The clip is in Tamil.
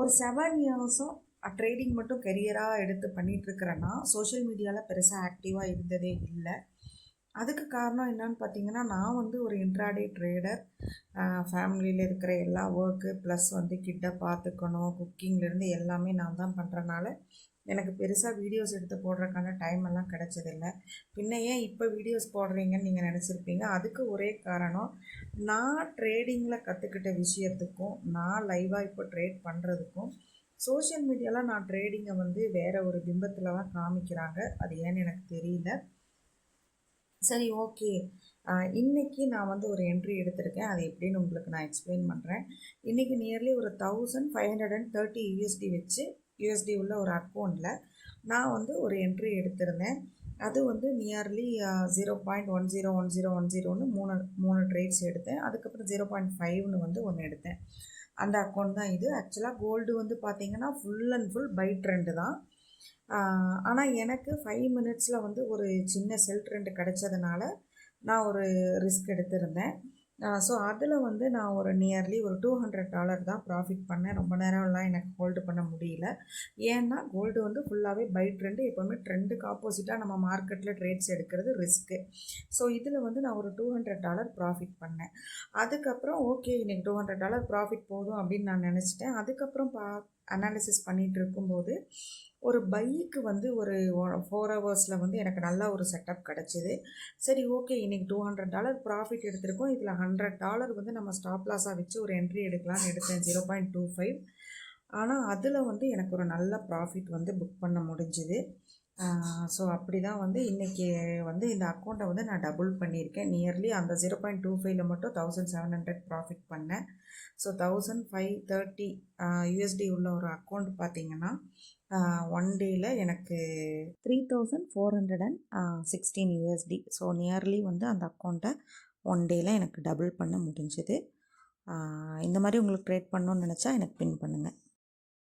ஒரு 7 இயர்ஸும் ட்ரேடிங் மட்டும் கெரியராக எடுத்து பண்ணிகிட்ருக்கிறேன்னா சோஷியல் மீடியாவில் பெருசாக ஆக்டிவாக இருந்ததே இல்லை. அதுக்கு காரணம் என்னன்னு பார்த்தீங்கன்னா, நான் வந்து ஒரு இன்ட்ராடே ட்ரேடர். ஃபேமிலியில் இருக்கிற எல்லா ஒர்க்கு ப்ளஸ் வந்து கிட்ட பார்த்துக்கணும், குக்கிங்லேருந்து எல்லாமே நான் தான் பண்ணுறனால எனக்கு பெருசாக வீடியோஸ் எடுத்து போடுறதுக்கான டைம் எல்லாம் கிடச்சதில்ல. பின்ன ஏன் இப்போ வீடியோஸ் போடுறீங்கன்னு நீங்கள் நினச்சிருப்பீங்க. அதுக்கு ஒரே காரணம், நான் ட்ரேடிங்கில் கற்றுக்கிட்ட விஷயத்துக்கும் நான் லைவாக இப்போ ட்ரேட் பண்ணுறதுக்கும் சோஷியல் மீடியாவில் நான் ட்ரேடிங்கை வந்து வேறு ஒரு பிம்பத்தில் தான் காமிக்கிறாங்க. அது ஏன்னு எனக்கு தெரியல. சரி, ஓகே. இன்றைக்கி நான் வந்து ஒரு என்ட்ரி எடுத்திருக்கேன். அது எப்படின்னு உங்களுக்கு நான் எக்ஸ்பிளைன் பண்ணுறேன். இன்றைக்கி நியர்லி ஒரு 1530 யூஎஸ்டி வச்சு யூஎஸ்டி உள்ள ஒரு அக்கௌண்ட்டில் நான் வந்து ஒரு என்ட்ரி எடுத்திருந்தேன். அது வந்து நியர்லி 0.101010ன்னு மூணு ட்ரேட்ஸ் எடுத்தேன். அதுக்கப்புறம் 0.5ன்னு வந்து ஒன்று எடுத்தேன். அந்த அக்கௌண்ட் தான் இது. ஆக்சுவலாக கோல்டு வந்து பார்த்திங்கன்னா full and full by trend தான். ஆனால் எனக்கு 5 மினிட்ஸில் வந்து ஒரு சின்ன செல் ட்ரெண்டு கிடச்சதுனால நான் ஒரு ரிஸ்க் எடுத்திருந்தேன். ஸோ அதில் வந்து நான் ஒரு நியர்லி ஒரு $200 தான் ப்ராஃபிட் பண்ணேன். ரொம்ப நேரம்லாம் எனக்கு ஹோல்டு பண்ண முடியல. ஏன்னா கோல்டு வந்து ஃபுல்லாகவே பை ட்ரெண்டு. எப்போவுமே ட்ரெண்டுக்கு ஆப்போசிட்டாக நம்ம மார்க்கெட்டில் ட்ரேட்ஸ் எடுக்கிறது ரிஸ்க்கு. ஸோ இதில் வந்து நான் ஒரு $200 ப்ராஃபிட் பண்ணேன். அதுக்கப்புறம் ஓகே, இன்றைக்கி $200 ப்ராஃபிட் போதும் அப்படின்னு நான் நினச்சிட்டேன். அதுக்கப்புறம் அனாலிசிஸ் பண்ணிகிட்டு இருக்கும்போது ஒரு பைக்கு வந்து ஒரு 4 ஹவர்ஸில் வந்து எனக்கு நல்ல ஒரு செட்டப் கிடச்சிது. சரி, ஓகே, இன்றைக்கி $200 ப்ராஃபிட் எடுத்திருக்கோம். இதில் $100 வந்து நம்ம ஸ்டாப் லாஸாக வச்சு ஒரு என்ட்ரி எடுக்கலாம்னு எடுத்தேன் 0.25. ஆனால் அதில் வந்து எனக்கு ஒரு நல்ல ப்ராஃபிட் வந்து புக் பண்ண முடிஞ்சுது. ஸோ அப்படி தான் வந்து இன்றைக்கி வந்து இந்த அக்கௌண்ட்டை வந்து நான் டபுள் பண்ணியிருக்கேன். நியர்லி அந்த 0.25ல் மட்டும் 1700 ப்ராஃபிட் பண்ணேன். ஸோ 1530 யூஎஸ்டி உள்ள ஒரு அக்கௌண்ட் பார்த்திங்கன்னா ஒன் டேயில் எனக்கு 3416 யூஎஸ்டி. ஸோ நியர்லி வந்து அந்த அக்கௌண்ட்டை ஒன் டேயில் எனக்கு டபுள் பண்ண முடிஞ்சுது. இந்த மாதிரி உங்களுக்கு ட்ரேட் பண்ணணுன்னு நினச்சா எனக்கு பின் பண்ணுங்கள்.